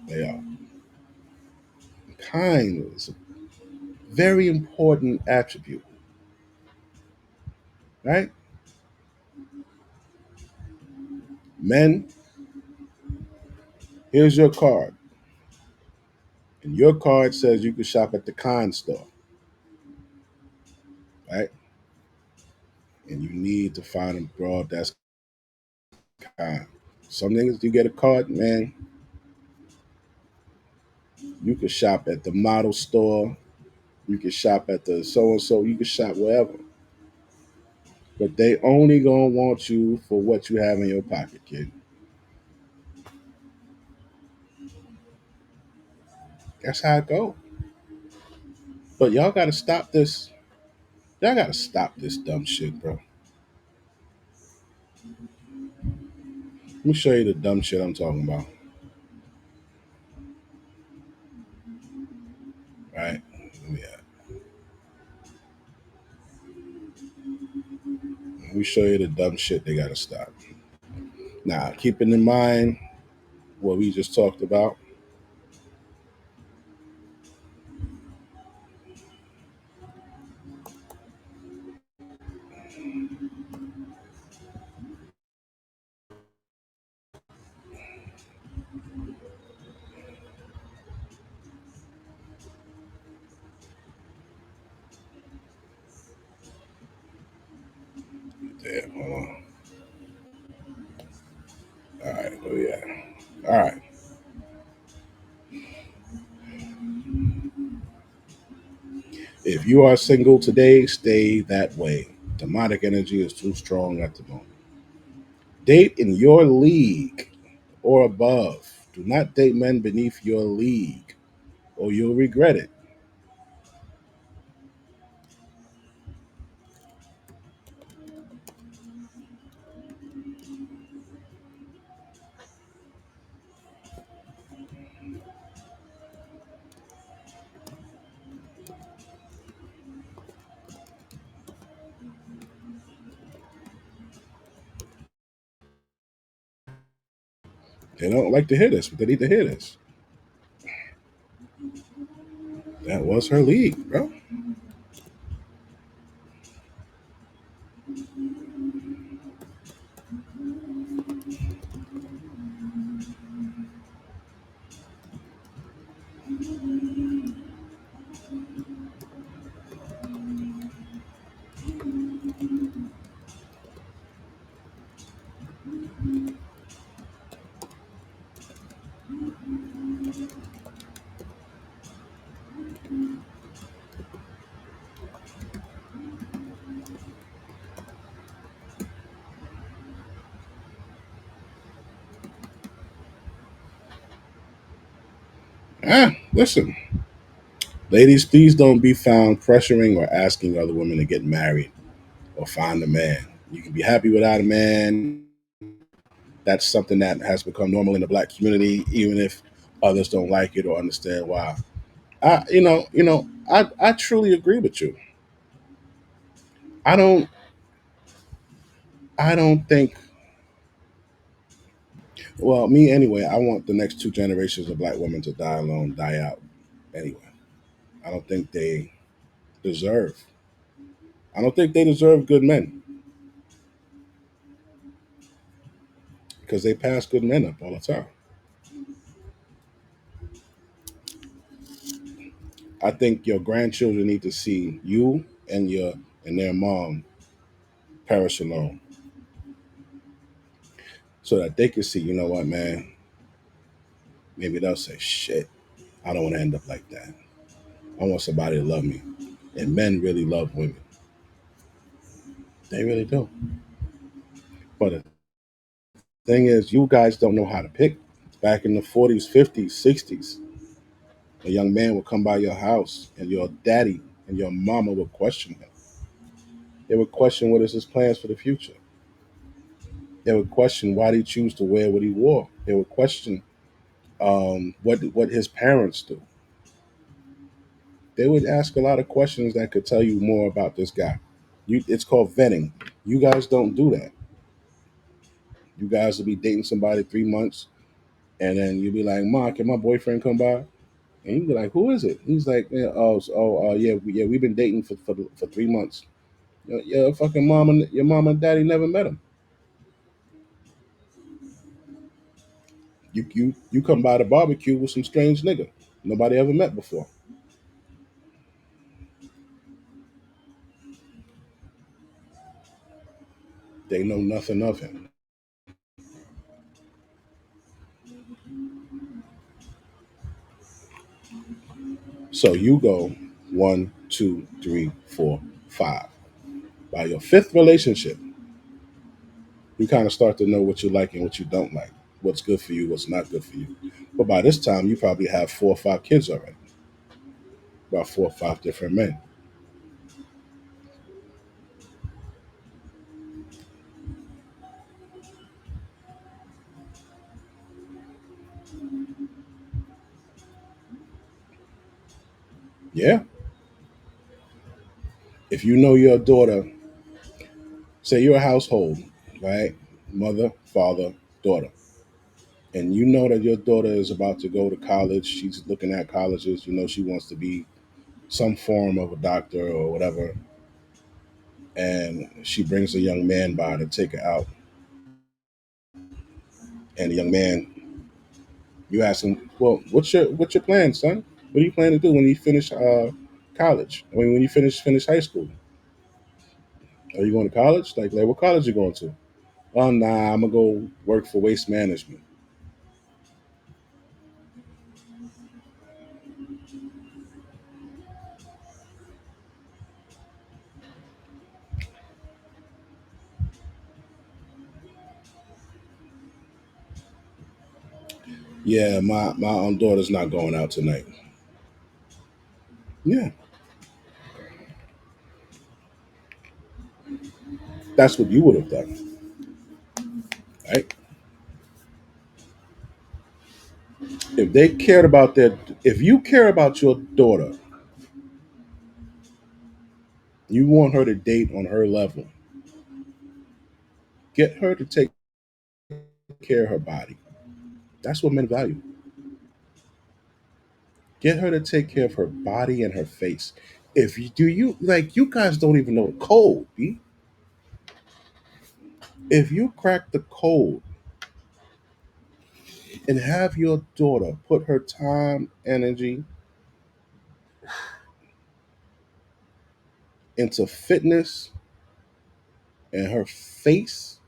they are. Kind is a very important attribute, right? Men, here's your card. And your card says you can shop at the kind store, right? And you need to find a broad that's kind. Some niggas, you get a card, man, you can shop at the model store, you can shop at the so and so, you can shop wherever. But they only gonna want you for what you have in your pocket, kid. That's how it go. But y'all gotta stop this. Y'all gotta stop this dumb shit, bro. Let me show you the dumb shit I'm talking about. Right? Yeah. Let me show you the dumb shit they gotta stop. Now, keeping in mind what we just talked about, Yeah. Hold on. All right. Oh yeah. All right. If you are single today, stay that way. Demonic energy is too strong at the moment. Date in your league or above. Do not date men beneath your league, or you'll regret it. They don't like to hear this, but they need to hear this. That was her league, bro. Listen, ladies, please don't be found pressuring or asking other women to get married or find a man. You can be happy without a man. That's something that has become normal in the black community, even if others don't like it or understand why. I truly agree with you. I don't, I don't think. Well, me anyway. I want the next two generations of black women to die alone, die out. Anyway, I don't think they deserve. I don't think they deserve good men because they pass good men up all the time. I think your grandchildren need to see you and their mom perish alone, so that they can see. You know what, man? Maybe they'll say, "Shit, I don't want to end up like that. I want somebody to love me." And men really love women. They really do. But the thing is, you guys don't know how to pick. Back in the 40s, 50s, 60s, a young man would come by your house and your daddy and your mama would question him. They would question what is his plans for the future. They would question why did he choose to wear what he wore. They would question what his parents do. They would ask a lot of questions that could tell you more about this guy. It's called vetting. You guys don't do that. You guys will be dating somebody 3 months, and then you'll be like, "Ma, can my boyfriend come by?" And you be like, "Who is it?" He's like, "Yeah, yeah, we've been dating for 3 months." Your fucking mom and your mom and daddy never met him. You come by the barbecue with some strange nigga nobody ever met before. They know nothing of him. So you go one, two, three, four, five. By your fifth relationship, you kind of start to know what you like and what you don't like, what's good for you, what's not good for you. But by this time, you probably have 4 or 5 kids already, about 4 or 5 different men. Yeah. If you know your daughter, say you're a household, right? Mother, father, daughter. And you know that your daughter is about to go to college. She's looking at colleges. You know she wants to be some form of a doctor or whatever. And she brings a young man by to take her out. And the young man, you ask him, "Well, what's your plan, son? What do you plan to do when you finish college? I mean, when you finish high school?" Are you going to college? Like what college you going to? Oh nah, I'm gonna go work for waste management. Yeah, my daughter's not going out tonight. Yeah, that's what you would have done, right? If they cared about their, if you care about your daughter, you want her to date on her level. Get her to take care of her body. That's what men value. Get her to take care of her body and her face. If you do, you like you guys don't even know the code. B. If you crack the code and have your daughter put her time, energy into fitness and her face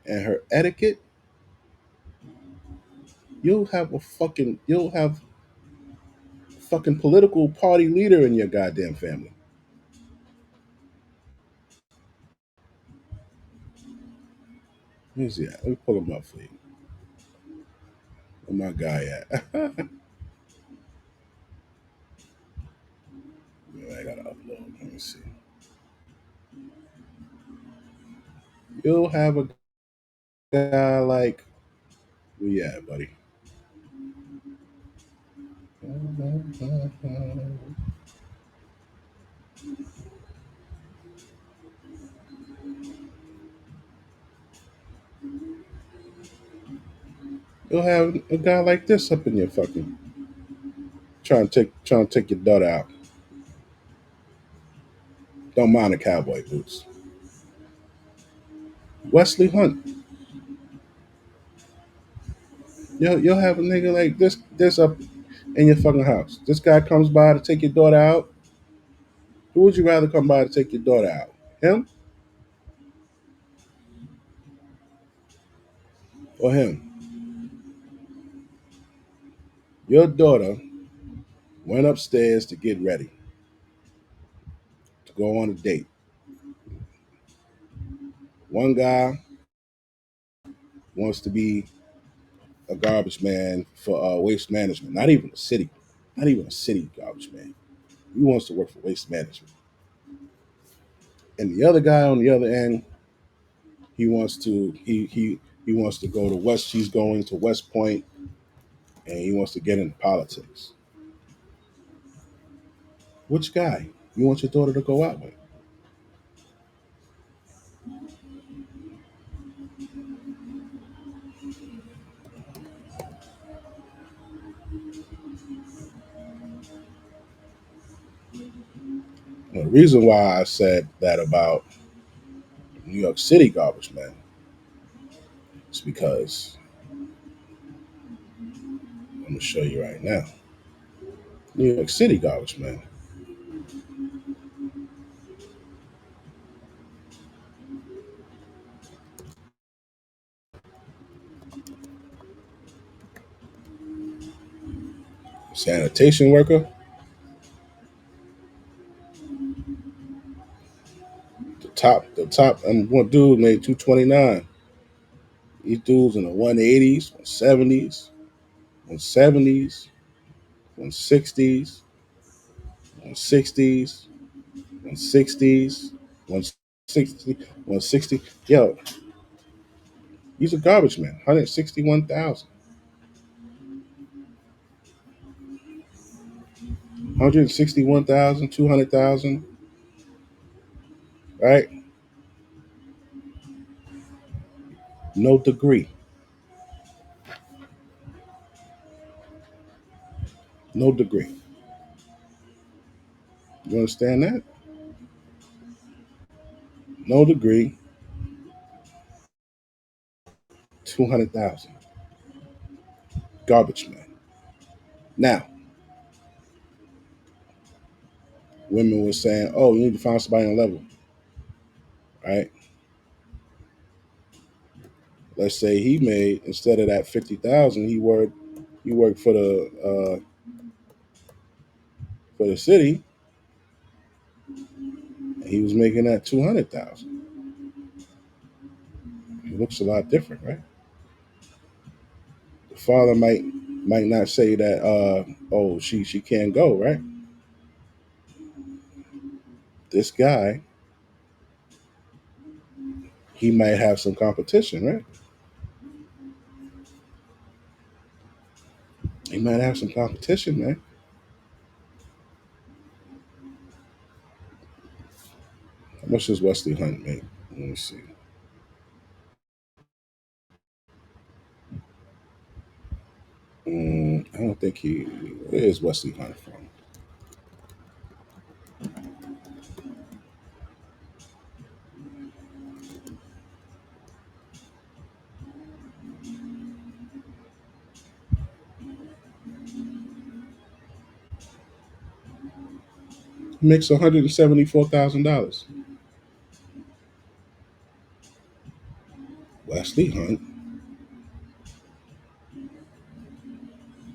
and her etiquette, you'll have fucking political party leader in your goddamn family. Let me see that. Let me pull him up for you. Where my guy at? I gotta upload. Let me see. You'll have a guy like, where you at, buddy? You'll have a guy like this up in your fucking trying to take your daughter out. Don't mind the cowboy boots. Wesley Hunt. You'll have a nigga like this up in your fucking house. This guy comes by to take your daughter out. Who would you rather come by to take your daughter out? Him or him? Your daughter went upstairs to get ready to go on a date. One guy wants to be a garbage man for waste management. Not even a city garbage man. He wants to work for waste management. And the other guy on the other end, he wants to go to West. He's going to West Point, and he wants to get into politics. Which guy you want your daughter to go out with? Well, the reason why I said that about New York City garbage man is because I'm gonna show you right now. New York City garbage man. Sanitation worker. The top one dude made 229. These dudes in the 180s, 170s, 170s, 160s, 160s, 160s, 160, 160. Yo, he's a garbage man. 161,000. 161,000, 200,000, right? No degree. No degree. You understand that? No degree, 200,000. Garbage man. Now, women were saying, oh, you need to find somebody on level. right? Let's say he made, instead of that 50,000, he worked for the city, and he was making that 200,000. It looks a lot different, right? The father might not say that, oh, she can't go, right? This guy, he might have some competition, right? He might have some competition, man. How much does Wesley Hunt make? Let me see. I don't think he. Where is Wesley Hunt from? He makes $174,000. Wesley Hunt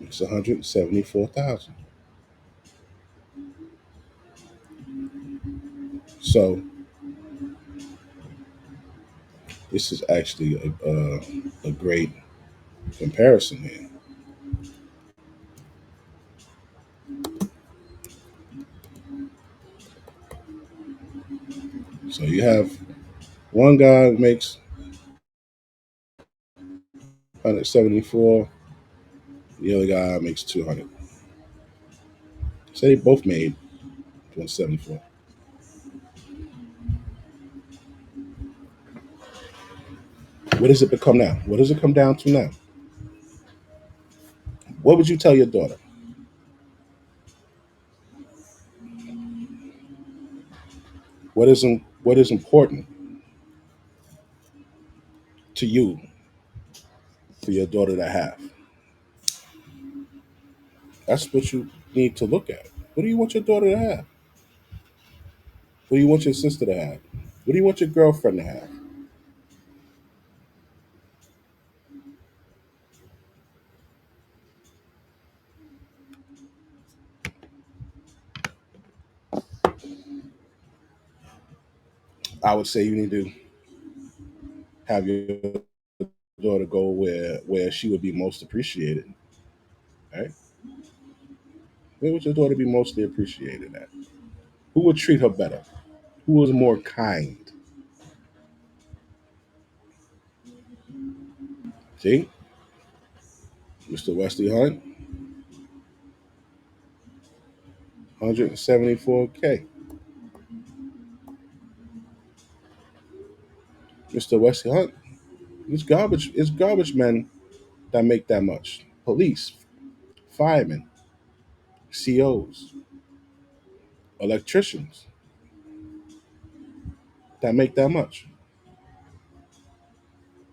makes 174,000. So this is actually a great comparison here. So you have one guy who makes 174, the other guy makes 200. So they both made 174. What does it become now? What does it come down to now? What would you tell your daughter? What is important to you for your daughter to have? That's what you need to look at. What do you want your daughter to have? What do you want your sister to have? What do you want your girlfriend to have? I would say you need to have your daughter go where she would be most appreciated. Right? Where would your daughter be mostly appreciated at? Who would treat her better? Who was more kind? See, Mr. Wesley Hunt, 174K. Mr. Wesley Hunt, it's garbage men that make that much. Police, firemen, COs, electricians that make that much.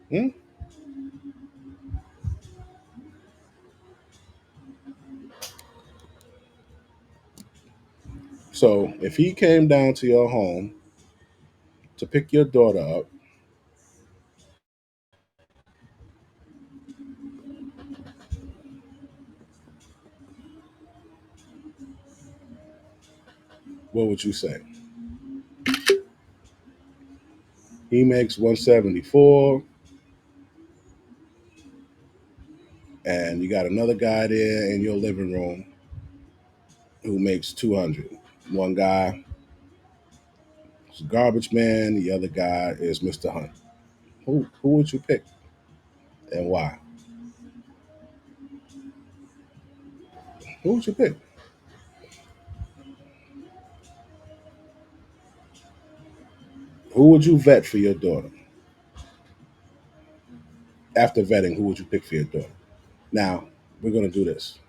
Hmm? So if he came down to your home to pick your daughter up, what would you say? He makes 174, and you got another guy there in your living room who makes 200. One guy is a garbage man, the other guy is Mr. Hunt. Who would you pick and why? Who would you pick? Who would you vet for your daughter? After vetting, who would you pick for your daughter? Now, we're going to do this.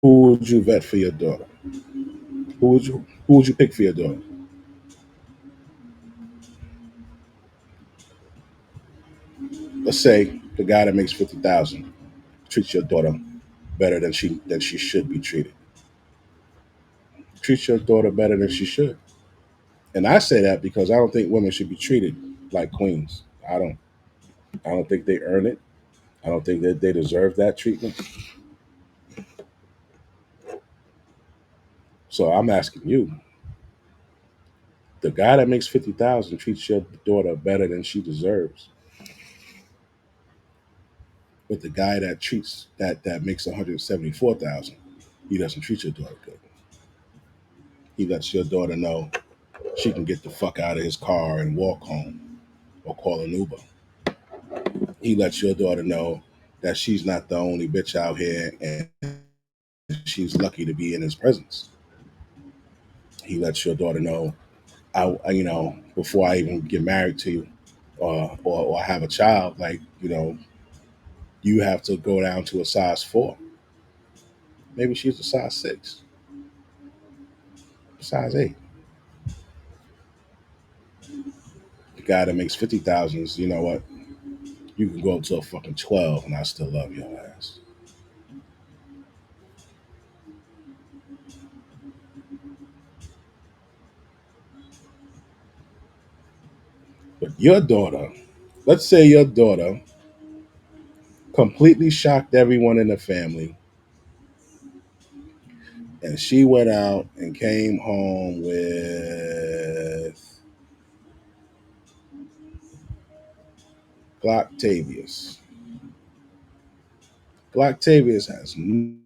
Who would you vet for your daughter? Who would you pick for your daughter? Let's say The guy that makes 50,000 treats your daughter better than she should be treated. Treats your daughter better than she should. And I say that because I don't think women should be treated like queens. I don't. I don't think they earn it. I don't think that they deserve that treatment. So I'm asking you, the guy that makes 50,000 treats your daughter better than she deserves, but the guy that treats that makes 174,000, he doesn't treat your daughter good. He lets your daughter know she can get the fuck out of his car and walk home or call an Uber. He lets your daughter know that she's not the only bitch out here and she's lucky to be in his presence. He lets your daughter know, before I even get married to you or have a child, like, you have to go down to a size 4. Maybe she's a size 6, size 8. The guy that makes 50,000, you know what? You can go up to a fucking 12 and I still love your ass. But your daughter, let's say your daughter completely shocked everyone in the family and she went out and came home with Glocktavius. Glocktavius has no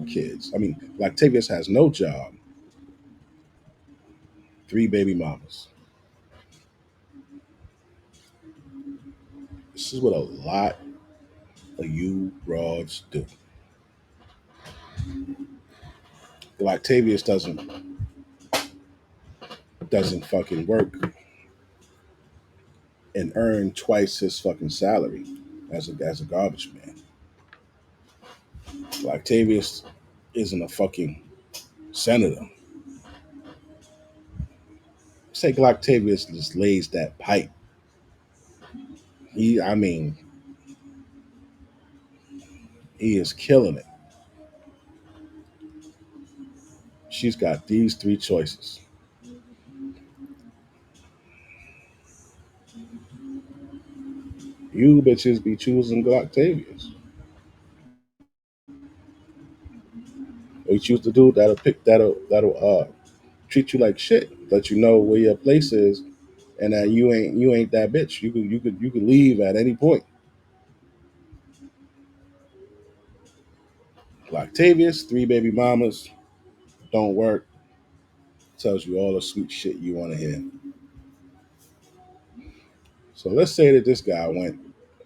kids. I mean, Glocktavius has no job, 3 baby mamas. This is what a lot of you broads do. Glocktavius doesn't fucking work and earn twice his fucking salary as a garbage man. Octavius isn't a fucking senator. Say Octavius just lays that pipe. I mean, he is killing it. She's got these 3 choices. You bitches be choosing Octavius. Or you choose the dude that'll treat you like shit, let you know where your place is, and that you ain't that bitch. You could leave at any point. Octavius, 3 baby mamas, don't work. Tells you all the sweet shit you want to hear. So let's say that this guy went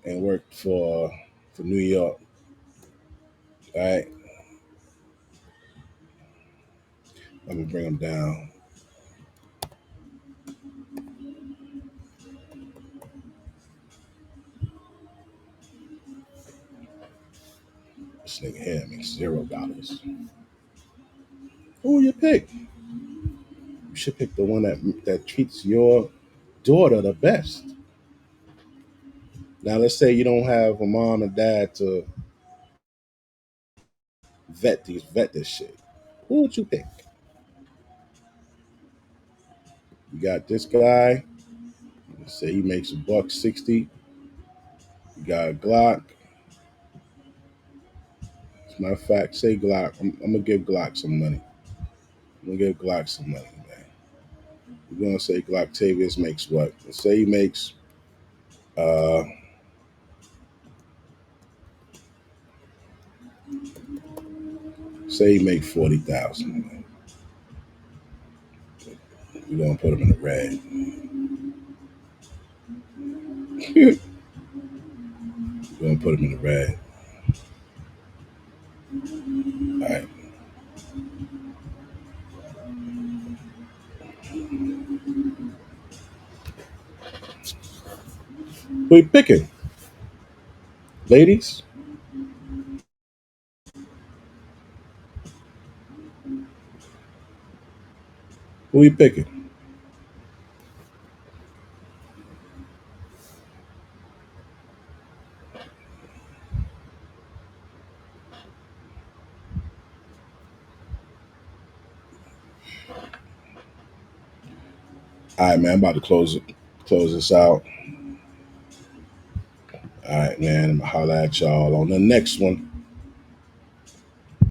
and worked for New York. All right, let me bring him down. This nigga here makes $0. Who you pick? You should pick the one that treats your daughter the best. Now let's say you don't have a mom and dad to vet this shit. Who would you pick? You got this guy. Let's say he makes $160. You got a Glock. As a matter of fact, say Glock. I'm gonna give Glock some money. I'm gonna give Glock some money, man. We're gonna say Glocktavius makes what? Let's say he makes uh say he make 40,000. We're gonna put him in the red. We're gonna put him in the red. All right. Who you picking? Ladies? Who you picking? All right, man. I'm about to close this out. All right, man. I'm gonna holler at y'all on the next one.